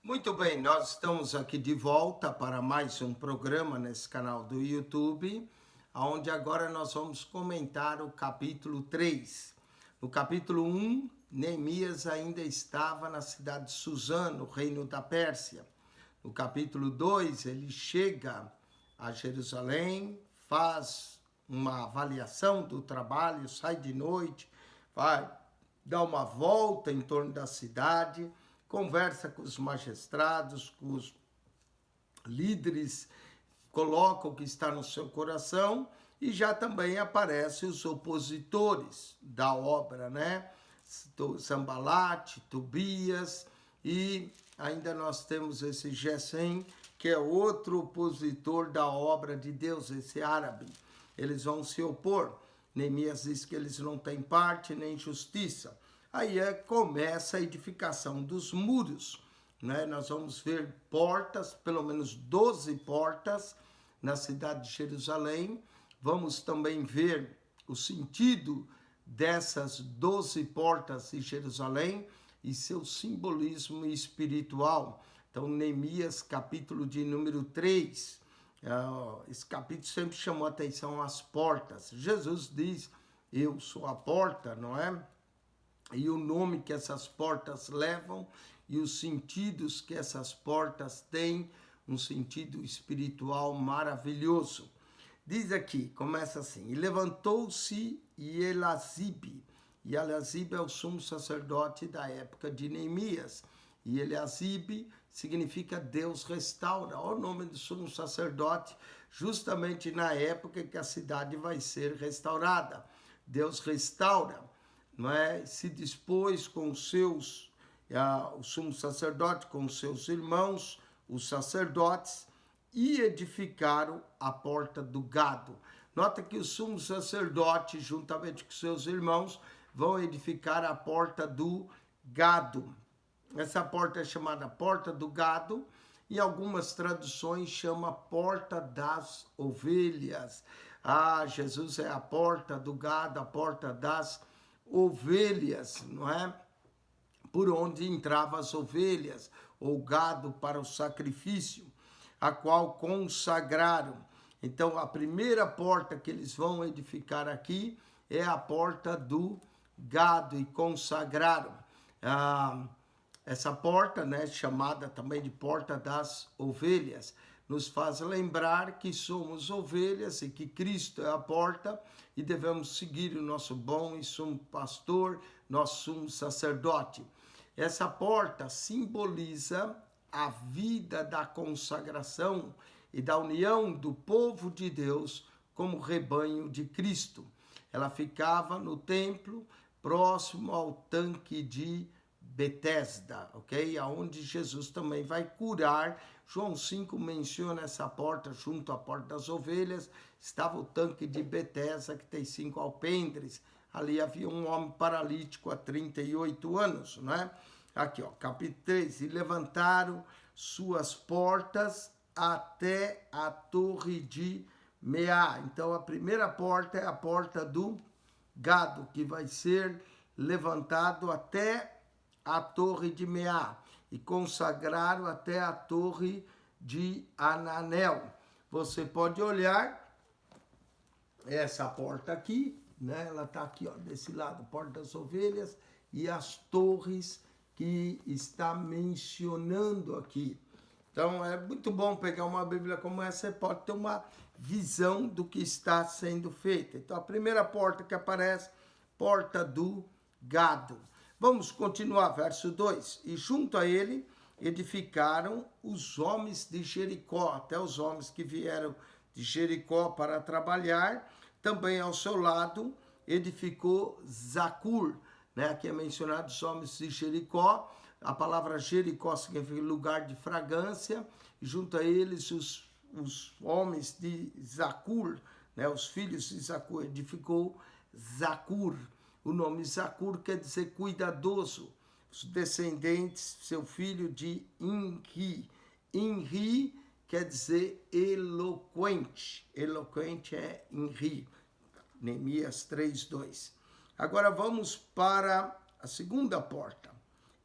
Muito bem, nós estamos aqui de volta para mais um programa nesse canal do YouTube, onde agora nós vamos comentar o capítulo 3. No capítulo 1, Neemias ainda estava na cidade de Suzã, no reino da Pérsia. No capítulo 2, ele chega a Jerusalém, faz uma avaliação do trabalho, sai de noite, vai dar uma volta em torno da cidade, conversa com os magistrados, com os líderes, coloca o que está no seu coração e já também aparecem os opositores da obra, né? Sambalate, Tobias e ainda nós temos esse Gesem, que é outro opositor da obra de Deus, esse árabe. Eles vão se opor. Neemias diz que eles não têm parte nem justiça. Aí começa a edificação dos muros, né? Nós vamos ver portas, pelo menos 12 portas na cidade de Jerusalém. Vamos também ver o sentido dessas 12 portas de Jerusalém e seu simbolismo espiritual. Então, Neemias, capítulo de número 3, esse capítulo sempre chamou a atenção às portas. Jesus diz, eu sou a porta, não é? E o nome que essas portas levam e os sentidos que essas portas têm, um sentido espiritual maravilhoso. Diz aqui, começa assim, e levantou-se Eliasibe, e Eliasibe é o sumo sacerdote da época de Neemias, e Eliasibe significa Deus restaura, o nome do sumo sacerdote, justamente na época que a cidade vai ser restaurada. Deus restaura, não é? Se dispôs com os seus, o sumo sacerdote, com os seus irmãos, os sacerdotes, e edificaram a porta do gado. Nota que o sumo sacerdote, juntamente com seus irmãos, vão edificar a porta do gado. Essa porta é chamada porta do gado, e algumas traduções chama porta das ovelhas. Ah, Jesus é a porta do gado, a porta das ovelhas, não é? Por onde entravam as ovelhas ou gado para o sacrifício, a qual consagraram. Então, a primeira porta que eles vão edificar aqui é a porta do gado e consagraram. Essa porta, né, chamada também de porta das ovelhas, nos faz lembrar que somos ovelhas e que Cristo é a porta e devemos seguir o nosso bom e sumo pastor, nosso sumo sacerdote. Essa porta simboliza a vida da consagração e da união do povo de Deus como rebanho de Cristo. Ela ficava no templo, próximo ao tanque de Betesda, ok? Aonde Jesus também vai curar. João 5 menciona essa porta, junto à porta das ovelhas, estava o tanque de Betesda, que tem 5 alpendres. Ali havia um homem paralítico há 38 anos, né? Aqui, ó, capítulo 3. E levantaram suas portas até a torre de Meá. Então, a primeira porta é a porta do gado, que vai ser levantado até a torre de Meá. E consagraram até a torre de Ananel. Você pode olhar essa porta aqui, né? Ela está aqui, ó, desse lado, porta das ovelhas, e as torres que está mencionando aqui. Então é muito bom pegar uma Bíblia como essa, você pode ter uma visão do que está sendo feito. Então a primeira porta que aparece, porta do gado. Vamos continuar, verso 2. E junto a ele edificaram os homens de Jericó, até os homens que vieram de Jericó para trabalhar. Também ao seu lado edificou Zacur, né? Aqui é mencionado os homens de Jericó. A palavra Jericó significa lugar de fragrância. E junto a eles os homens de Zacur, né? Os filhos de Zacur, edificou Zacur. O nome Zacur quer dizer cuidadoso. Os descendentes, seu filho de Inri. Inri quer dizer eloquente. Eloquente é Inri. Neemias 3:2. Agora vamos para a segunda porta.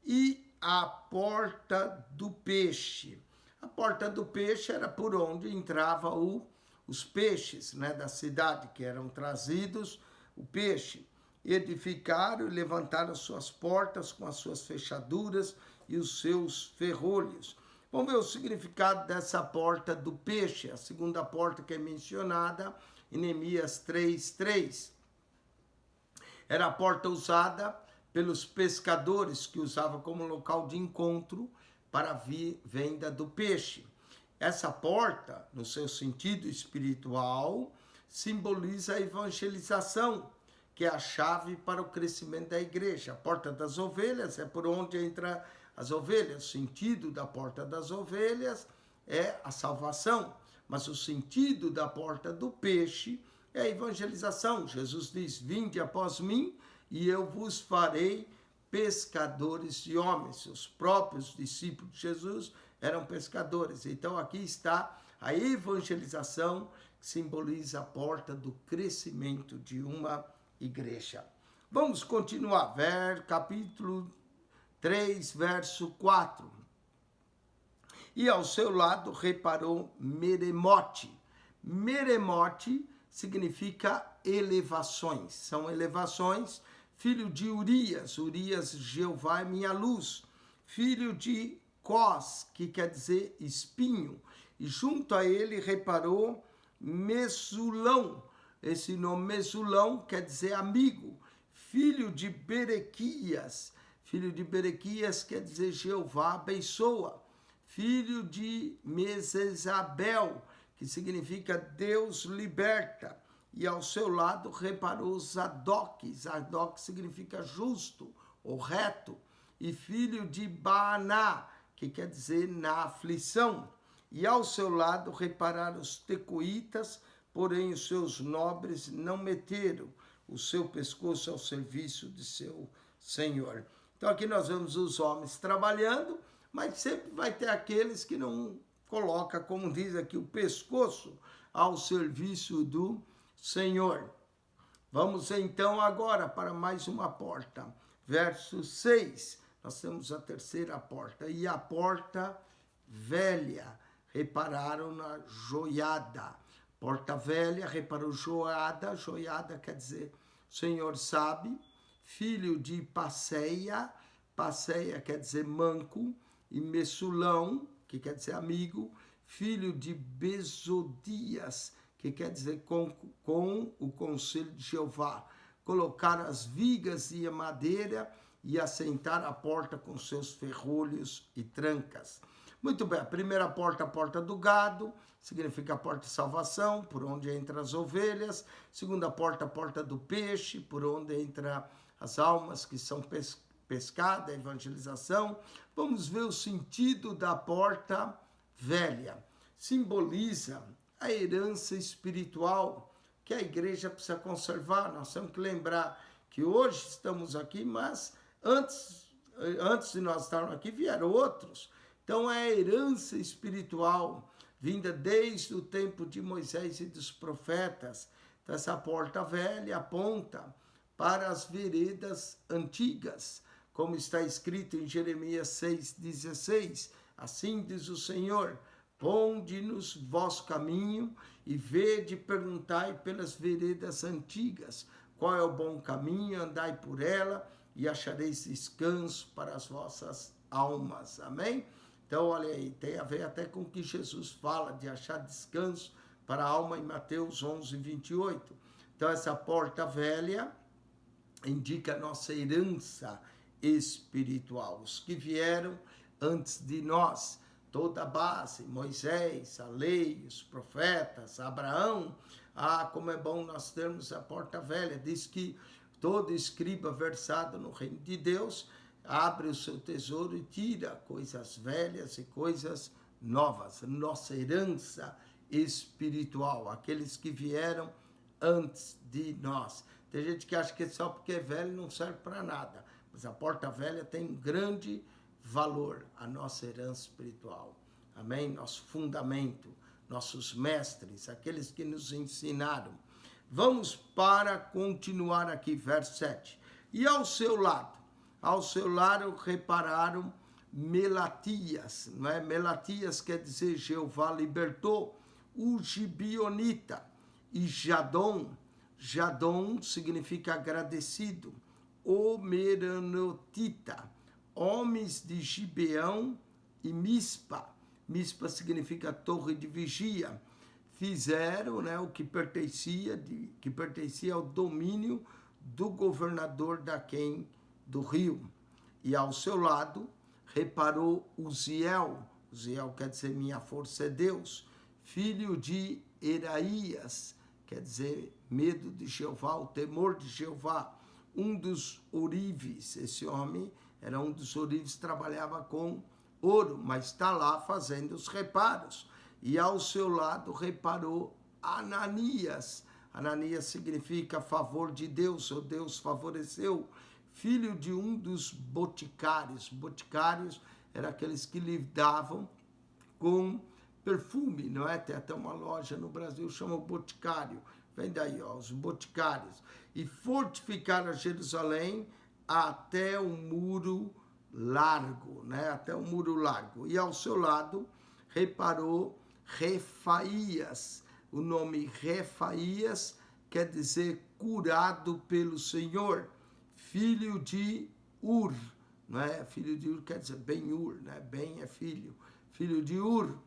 E a porta do peixe. A porta do peixe era por onde entravam os peixes, né, da cidade, que eram trazidos o peixe. Edificaram e levantaram suas portas com as suas fechaduras e os seus ferrolhos. Vamos ver o significado dessa porta do peixe, a segunda porta que é mencionada em Neemias 3:3. Era a porta usada pelos pescadores, que usavam como local de encontro para a venda do peixe. Essa porta, no seu sentido espiritual, simboliza a evangelização, que é a chave para o crescimento da igreja. A porta das ovelhas é por onde entra as ovelhas. O sentido da porta das ovelhas é a salvação, mas o sentido da porta do peixe é a evangelização. Jesus diz: vinde após mim e eu vos farei pescadores de homens. Os próprios discípulos de Jesus eram pescadores. Então aqui está a evangelização, que simboliza a porta do crescimento de uma igreja. Vamos continuar. Capítulo 3, verso 4. E ao seu lado reparou Meremote. Meremote significa elevações. São elevações. Filho de Urias. Urias, Jeová é minha luz. Filho de Cós, que quer dizer espinho. E junto a ele reparou Mesulão. Esse nome Mesulão quer dizer amigo. Filho de Berequias. Filho de Berequias quer dizer Jeová abençoa. Filho de Mesesabel, que significa Deus liberta. E ao seu lado reparou Zadok. Zadok significa justo ou reto. E filho de Baaná, que quer dizer na aflição. E ao seu lado repararam os tecoitas, porém os seus nobres não meteram o seu pescoço ao serviço de seu senhor. Então aqui nós vemos os homens trabalhando, mas sempre vai ter aqueles que não colocam, como diz aqui, o pescoço ao serviço do Senhor. Vamos então agora para mais uma porta. Verso 6, nós temos a terceira porta. E a porta velha, repararam na joiada. Porta velha, reparou joiada. Joiada quer dizer, o Senhor sabe. Filho de Passeia. Passeia quer dizer manco. E Messulão, que quer dizer amigo. Filho de Bezodias, que quer dizer com o conselho de Jeová. Colocar as vigas e a madeira e assentar a porta com seus ferrolhos e trancas. Muito bem, a primeira porta, a porta do gado, significa a porta de salvação, por onde entram as ovelhas. Segunda porta, a porta do peixe, por onde entram as almas que são pescadas, a evangelização. Vamos ver o sentido da porta velha. Simboliza a herança espiritual que a igreja precisa conservar. Nós temos que lembrar que hoje estamos aqui, mas antes de nós estarmos aqui vieram outros. Então é a herança espiritual vinda desde o tempo de Moisés e dos profetas. Então essa porta velha aponta para as veredas antigas, como está escrito em Jeremias 6,16. Assim diz o Senhor: ponde-nos vosso caminho e vede, perguntai pelas veredas antigas, qual é o bom caminho, andai por ela e achareis descanso para as vossas almas. Amém? Então, olha aí, tem a ver até com o que Jesus fala de achar descanso para a alma em Mateus 11:28. Então, essa porta velha indica a nossa herança espiritual. Os que vieram antes de nós, toda a base, Moisés, a lei, os profetas, Abraão. Como é bom nós termos a porta velha. Diz que todo escriba versado no reino de Deus abre o seu tesouro e tira coisas velhas e coisas novas. Nossa herança espiritual, aqueles que vieram antes de nós. Tem gente que acha que só porque é velho não serve para nada, mas a porta velha tem um grande valor, a nossa herança espiritual. Amém? Nosso fundamento, nossos mestres, aqueles que nos ensinaram. Vamos para continuar aqui, verso 7. E ao seu lado repararam Melatias, não é? Melatias quer dizer Jeová libertou. O Gibionita e Jadon significa agradecido. O Meranotita, homens de Gibeão e Mispa. Mispa significa torre de vigia. Fizeram, né, o que pertencia ao domínio do governador Daquém do rio. E ao seu lado reparou Uziel. Uziel quer dizer minha força é Deus. Filho de Eraías, quer dizer medo de Jeová, o temor de Jeová. Um dos ourives, esse homem era um dos ourives, trabalhava com ouro, mas está lá fazendo os reparos. E ao seu lado reparou Ananias. Ananias significa favor de Deus, ou Deus favoreceu. Filho de um dos boticários. Boticários eram aqueles que lidavam com perfume, não é? Tem até uma loja no Brasil, chama Boticário. Vem daí, ó, os boticários. E fortificaram Jerusalém até o muro largo, né? Até o muro largo. E ao seu lado reparou Refaías. O nome Refaías quer dizer curado pelo Senhor. Filho de Ur, não é? Filho de Ur quer dizer Ben-Ur, né? Ben é filho. Filho de Ur.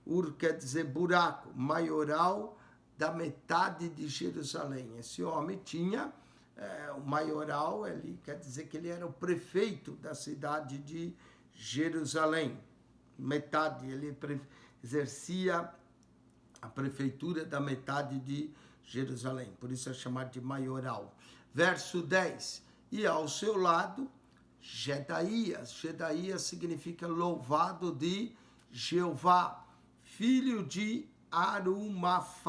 Ur quer dizer buraco, maioral da metade de Jerusalém. Esse homem tinha o maioral, ele quer dizer que ele era o prefeito da cidade de Jerusalém. Metade, ele exercia a prefeitura da metade de Jerusalém, por isso é chamado de maioral. Verso 10, e ao seu lado, Gedaías. Gedaías significa louvado de Jeová. Filho de Arumaf.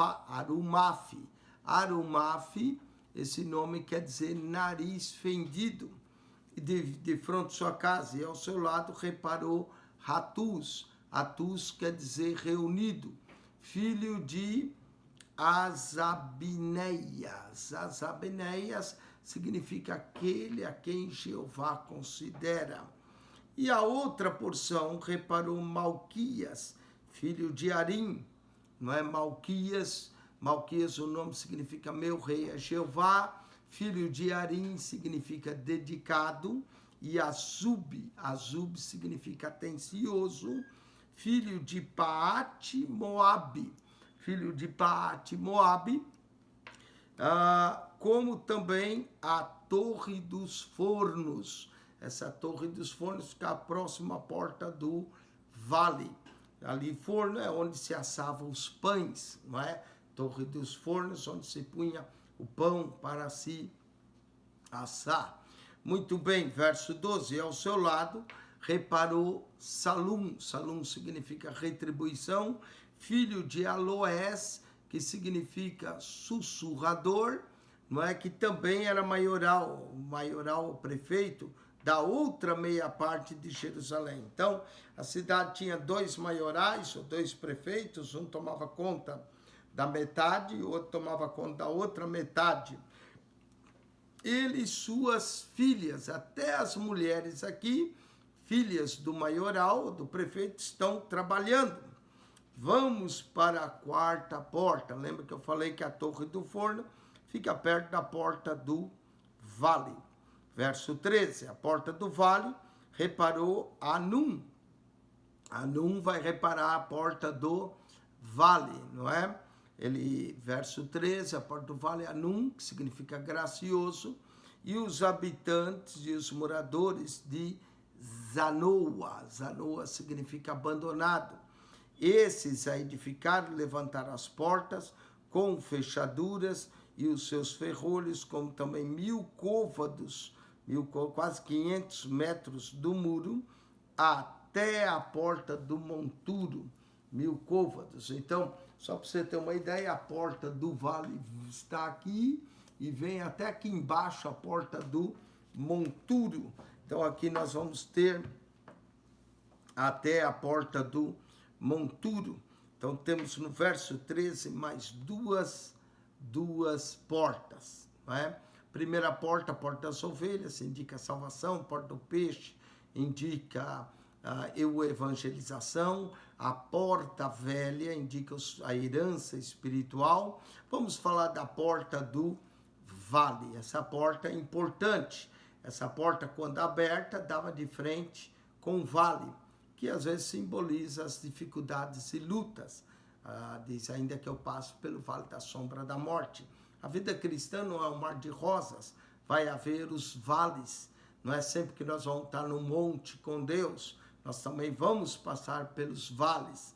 Arumaf, esse nome quer dizer nariz fendido. E de frente à sua casa, e ao seu lado reparou Hatuz. Hatuz quer dizer reunido. Filho de Azabineias. Azabineias significa aquele a quem Jeová considera. E a outra porção reparou Malquias, filho de Arim, não é? Malquias, o nome significa meu rei é Jeová. Filho de Arim significa dedicado. E Azub significa atencioso. Filho de Paate Moabe, como também a Torre dos Fornos. Essa Torre dos Fornos fica próxima à porta do vale. Ali, forno é onde se assavam os pães, não é? Torre dos Fornos, onde se punha o pão para se assar. Muito bem, verso 12. Ao seu lado reparou Salum. Salum significa retribuição. Filho de Aloés, que significa sussurrador, não é? Que também era maioral, o prefeito da outra meia parte de Jerusalém. Então, a cidade tinha 2 maiorais, ou 2 prefeitos, um tomava conta da metade e o outro tomava conta da outra metade. Ele e suas filhas, até as mulheres aqui, filhas do maioral, do prefeito, estão trabalhando. Vamos para a quarta porta. Lembra que eu falei que a Torre do Forno fica perto da porta do vale. Verso 13, a porta do vale reparou Anum. Anum vai reparar a porta do vale, não é? Verso 13, a porta do vale Anum, que significa gracioso, e os habitantes e os moradores de Zanoa. Zanoa significa abandonado. Esses a edificaram e levantaram as portas com fechaduras e os seus ferrolhos, como também 1000 côvados, quase 500 metros do muro, até a porta do monturo, 1000 côvados. Então, só para você ter uma ideia, a porta do vale está aqui e vem até aqui embaixo a porta do monturo. Então, aqui nós vamos ter até a porta do monturo. Então, temos no verso 13 mais duas portas, não é? Primeira porta, a porta das ovelhas, indica a salvação. Porta do peixe indica evangelização. A porta velha indica a herança espiritual. Vamos falar da porta do vale. Essa porta é importante. Essa porta, quando aberta, dava de frente com o vale, que às vezes simboliza as dificuldades e lutas. Diz, ainda que eu passo pelo vale da sombra da morte. A vida cristã não é um mar de rosas, vai haver os vales. Não é sempre que nós vamos estar no monte com Deus, nós também vamos passar pelos vales.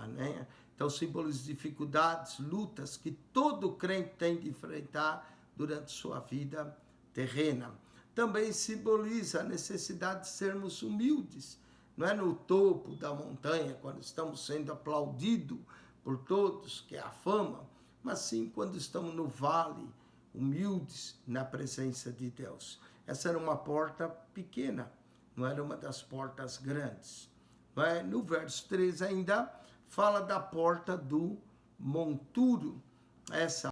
Né? Então, simboliza dificuldades, lutas que todo crente tem de enfrentar durante sua vida terrena. Também simboliza a necessidade de sermos humildes. Não é no topo da montanha, quando estamos sendo aplaudidos por todos, que é a fama, mas sim quando estamos no vale, humildes na presença de Deus. Essa era uma porta pequena, não era uma das portas grandes. No verso 3 ainda fala da porta do monturo. Essa